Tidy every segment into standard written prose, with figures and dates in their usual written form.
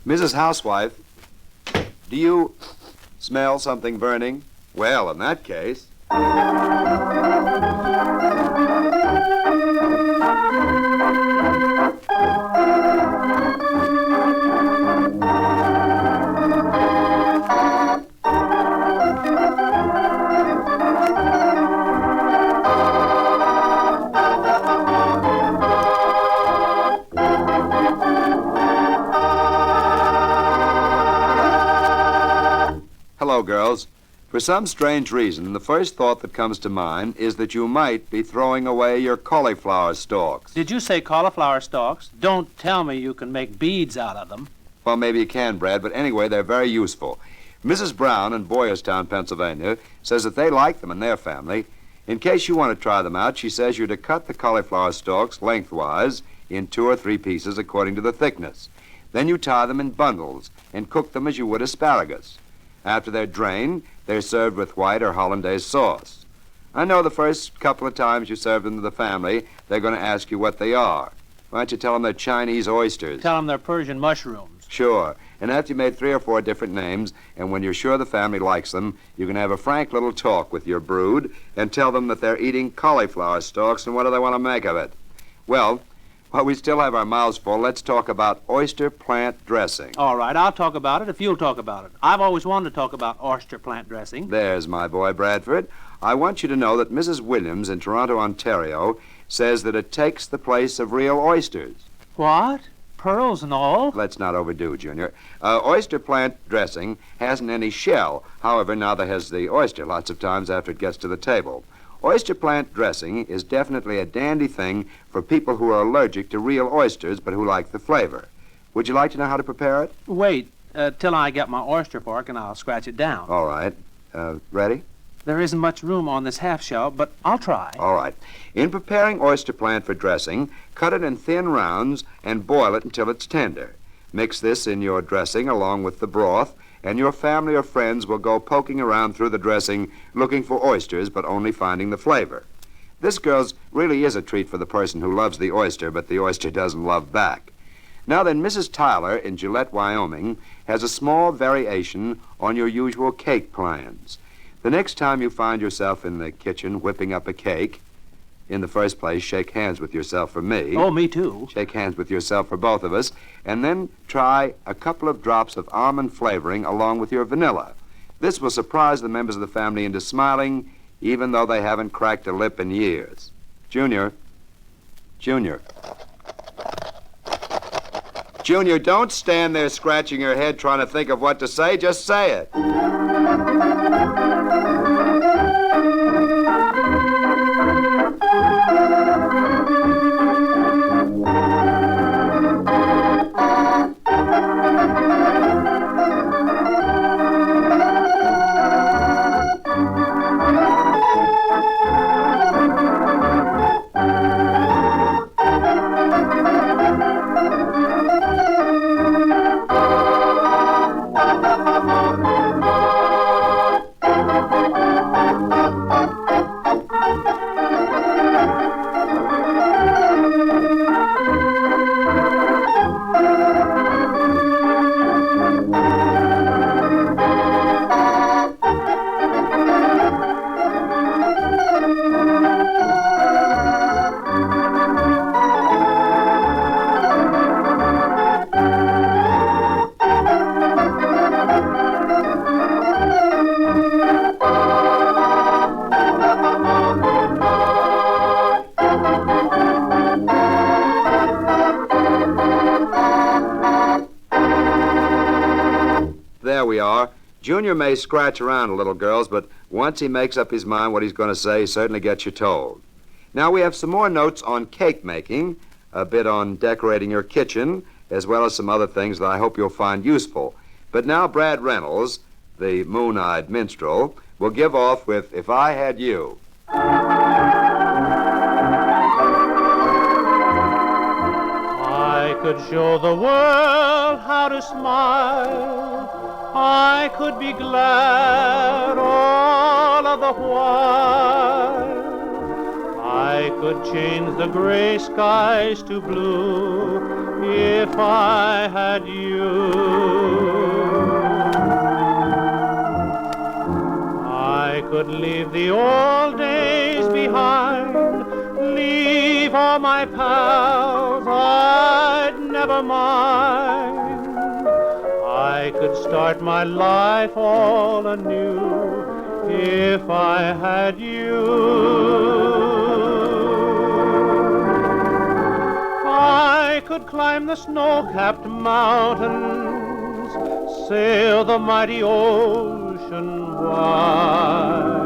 Mrs. Housewife, do you smell something burning? Well, in that case... Hello, girls. For some strange reason, the first thought that comes to mind is that you might be throwing away your cauliflower stalks. Did you say cauliflower stalks? Don't tell me you can make beads out of them. Well, maybe you can, Brad, but anyway, they're very useful. Mrs. Brown in Boyerstown, Pennsylvania, says that they like them in their family. In case you want to try them out, she says you're to cut the cauliflower stalks lengthwise in 2 or 3 pieces according to the thickness. Then you tie them in bundles and cook them as you would asparagus. After they're drained, they're served with white or hollandaise sauce. I know the first couple of times you serve them to the family, they're going to ask you what they are. Why don't you tell them they're Chinese oysters? Tell them they're Persian mushrooms. Sure. And after you made 3 or 4 different names, and when you're sure the family likes them, you can have a frank little talk with your brood and tell them that they're eating cauliflower stalks and what do they want to make of it. Well, while we still have our mouths full, let's talk about oyster plant dressing. All right, I'll talk about it if you'll talk about it. I've always wanted to talk about oyster plant dressing. There's my boy, Bradford. I want you to know that Mrs. Williams in Toronto, Ontario, says that it takes the place of real oysters. What? Pearls and all? Let's not overdo, Junior. Oyster plant dressing hasn't any shell. However, now there has the oyster lots of times after it gets to the table. Oyster plant dressing is definitely a dandy thing for people who are allergic to real oysters but who like the flavor. Would you like to know how to prepare it? Wait, till I get my oyster fork and I'll scratch it down. All right. Ready? There isn't much room on this half shell, but I'll try. All right. In preparing oyster plant for dressing, cut it in thin rounds and boil it until it's tender. Mix this in your dressing along with the broth, and your family or friends will go poking around through the dressing looking for oysters, but only finding the flavor. This, girls, really is a treat for the person who loves the oyster, but the oyster doesn't love back. Now then, Mrs. Tyler in Gillette, Wyoming, has a small variation on your usual cake plans. The next time you find yourself in the kitchen whipping up a cake, in the first place, shake hands with yourself for me. Oh, me too. Shake hands with yourself for both of us, and then try a couple of drops of almond flavoring along with your vanilla. This will surprise the members of the family into smiling, even though they haven't cracked a lip in years. Junior. Junior, don't stand there scratching your head trying to think of what to say. Just say it. There we are. Junior may scratch around a little, girls, but once he makes up his mind what he's going to say, he certainly gets you told. Now we have some more notes on cake making, a bit on decorating your kitchen, as well as some other things that I hope you'll find useful. But now Brad Reynolds, the moon-eyed minstrel, will give off with If I Had You. I could show the world how to smile. I could be glad all of the while. I could change the gray skies to blue if I had you. I could leave the old days behind, leave all my pals, I'd never mind. I could start my life all anew if I had you. I could climb the snow-capped mountains, sail the mighty ocean wide.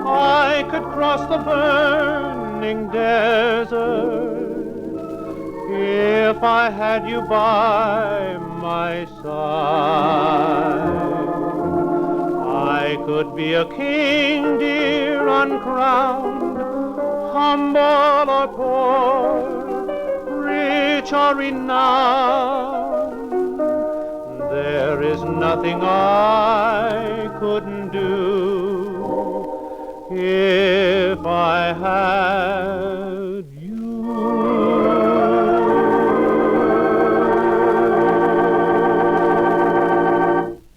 I could cross the burning desert if I had you by my side. I could be a king, dear, uncrowned, humble or poor, rich or renowned. There is nothing I couldn't do if I had you.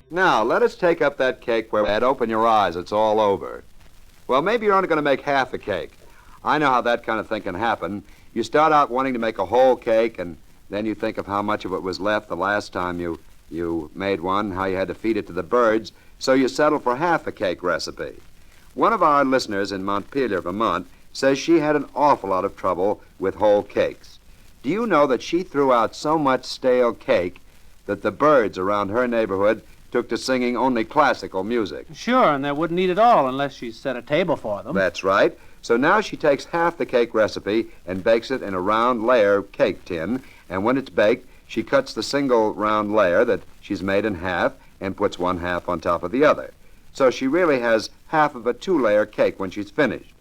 Now, let us take up that cake where Ed, open your eyes, it's all over. Well, maybe you're only going to make half a cake. I know how that kind of thing can happen. You start out wanting to make a whole cake, and then you think of how much of it was left the last time you made one, how you had to feed it to the birds, so you settle for half a cake recipe. One of our listeners in Montpelier, Vermont, says she had an awful lot of trouble with whole cakes. Do you know that she threw out so much stale cake that the birds around her neighborhood took to singing only classical music? Sure, and they wouldn't eat it all unless she set a table for them. That's right. So now she takes half the cake recipe and bakes it in a round layer cake tin, and when it's baked, she cuts the single round layer that she's made in half and puts one half on top of the other. So she really has half of a two-layer cake when she's finished.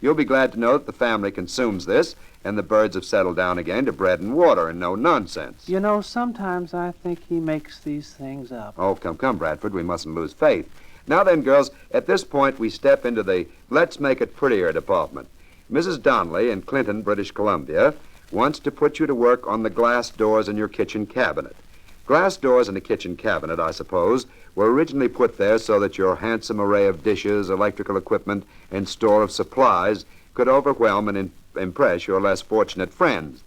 You'll be glad to know that the family consumes this, and the birds have settled down again to bread and water and no nonsense. You know, sometimes I think he makes these things up. Oh, come, Bradford, we mustn't lose faith. Now then, girls, at this point we step into the Let's Make It Prettier department. Mrs. Donnelly in Clinton, British Columbia, wants to put you to work on the glass doors in your kitchen cabinet. Glass doors in a kitchen cabinet, I suppose, were originally put there so that your handsome array of dishes, electrical equipment, and store of supplies could overwhelm and impress your less fortunate friends.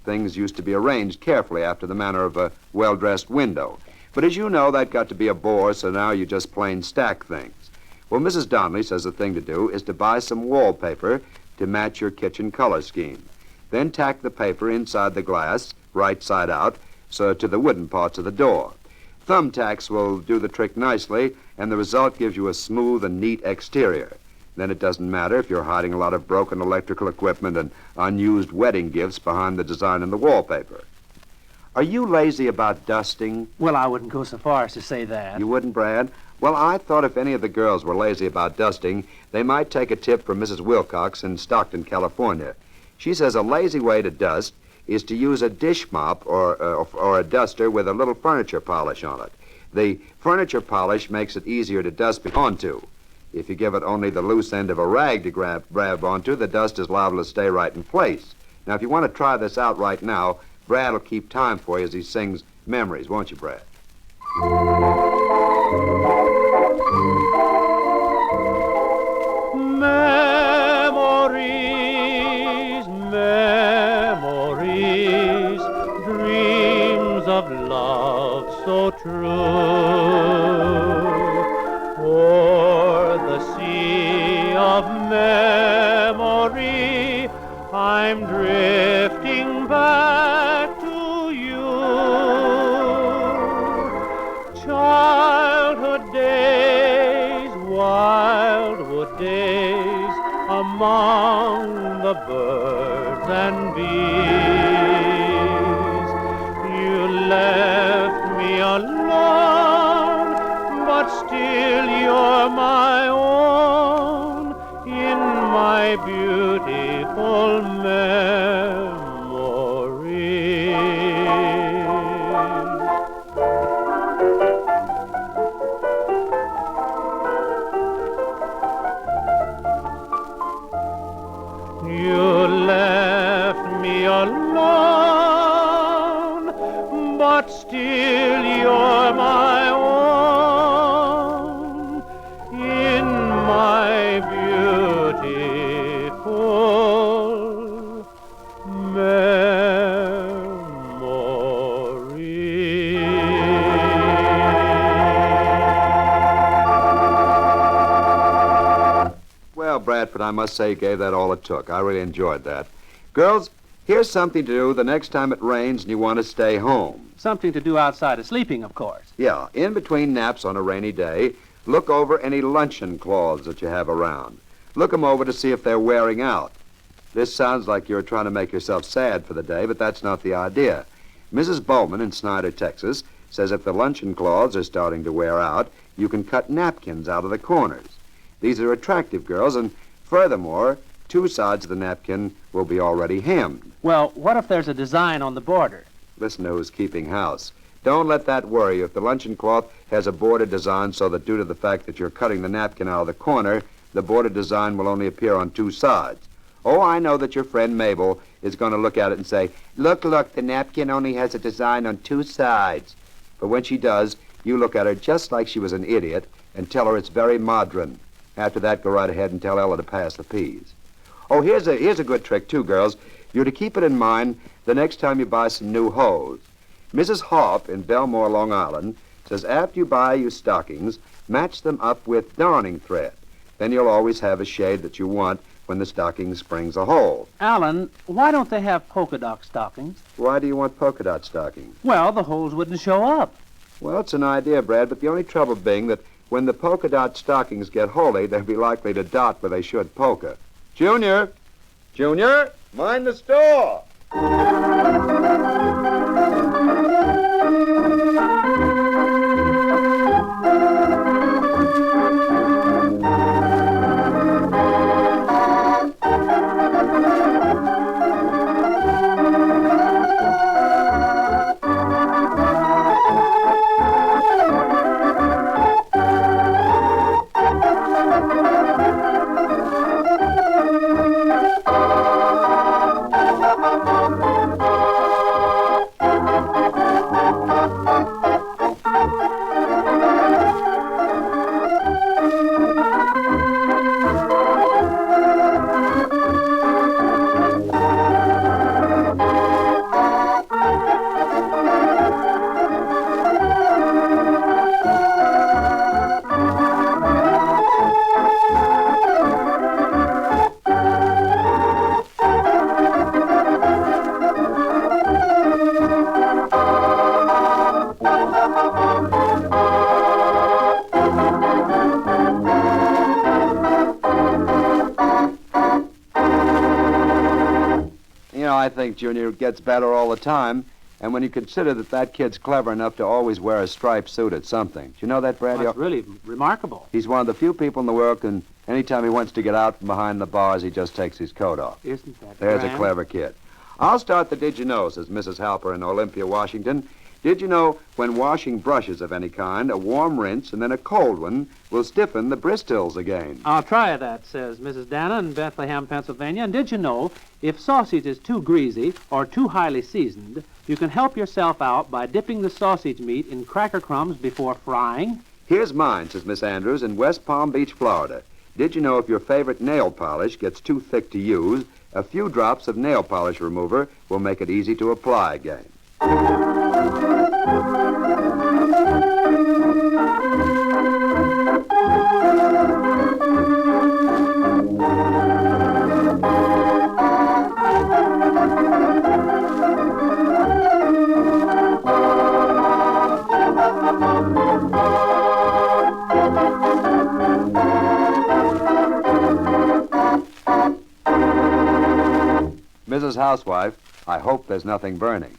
Things used to be arranged carefully after the manner of a well-dressed window. But as you know, that got to be a bore, so now you just plain stack things. Well, Mrs. Donnelly says the thing to do is to buy some wallpaper to match your kitchen color scheme. Then tack the paper inside the glass, right side out, so to the wooden parts of the door. Thumbtacks will do the trick nicely, and the result gives you a smooth and neat exterior. Then it doesn't matter if you're hiding a lot of broken electrical equipment and unused wedding gifts behind the design in the wallpaper. Are you lazy about dusting? Well, I wouldn't go so far as to say that. You wouldn't, Brad? Well, I thought if any of the girls were lazy about dusting, they might take a tip from Mrs. Wilcox in Stockton, California. She says a lazy way to dust is to use a dish mop or a duster with a little furniture polish on it. The furniture polish makes it easier to dust onto. If you give it only the loose end of a rag to grab onto, the dust is liable to stay right in place. Now, if you want to try this out right now, Brad will keep time for you as he sings Memories, won't you, Brad? Memories, memories, dreams of love so true. O'er the sea of memory, I'm drifting back to you. Childhood days, wildwood days, among the birds and bees. You left me alone, but still you're my own in my beautiful memories. known, but still you're my own in my beautiful memory. Well, Bradford, I must say you gave that all it took. I really enjoyed that. Girls, here's something to do the next time it rains and you want to stay home. Something to do outside of sleeping, of course. Yeah, in between naps on a rainy day, look over any luncheon cloths that you have around. Look them over to see if they're wearing out. This sounds like you're trying to make yourself sad for the day, but that's not the idea. Mrs. Bowman in Snyder, Texas, says if the luncheon cloths are starting to wear out, you can cut napkins out of the corners. These are attractive, girls, and furthermore, two sides of the napkin will be already hemmed. Well, what if there's a design on the border? Listen to who's keeping house. Don't let that worry you. If the luncheon cloth has a border design so that due to the fact that you're cutting the napkin out of the corner, the border design will only appear on two sides. Oh, I know that your friend Mabel is going to look at it and say, look, the napkin only has a design on two sides. But when she does, you look at her just like she was an idiot and tell her it's very modern. After that, go right ahead and tell Ella to pass the peas. Oh, here's a good trick, too, girls. You're to keep it in mind the next time you buy some new hose. Mrs. Hopp in Belmore, Long Island, says after you buy your stockings, match them up with darning thread. Then you'll always have a shade that you want when the stocking springs a hole. Alan, why don't they have polka dot stockings? Why do you want polka dot stockings? Well, the holes wouldn't show up. Well, it's an idea, Brad, but the only trouble being that when the polka dot stockings get holy, they'll be likely to dot where they should polka. Junior! Junior! Mind the store! I think Junior gets better all the time, and when you consider that kid's clever enough to always wear a striped suit at something. Do you know that, Brad? That's really remarkable. He's one of the few people in the world, and anytime he wants to get out from behind the bars, he just takes his coat off. Isn't that There's grand? a clever kid. I'll start the Did You Know, says Mrs. Halper in Olympia, Washington. Did you know when washing brushes of any kind, a warm rinse and then a cold one will stiffen the bristles again? I'll try that, says Mrs. Dana in Bethlehem, Pennsylvania. And did you know, if sausage is too greasy or too highly seasoned, you can help yourself out by dipping the sausage meat in cracker crumbs before frying? Here's mine, says Miss Andrews in West Palm Beach, Florida. Did you know if your favorite nail polish gets too thick to use, a few drops of nail polish remover will make it easy to apply again? Mrs. Housewife, I hope there's nothing burning.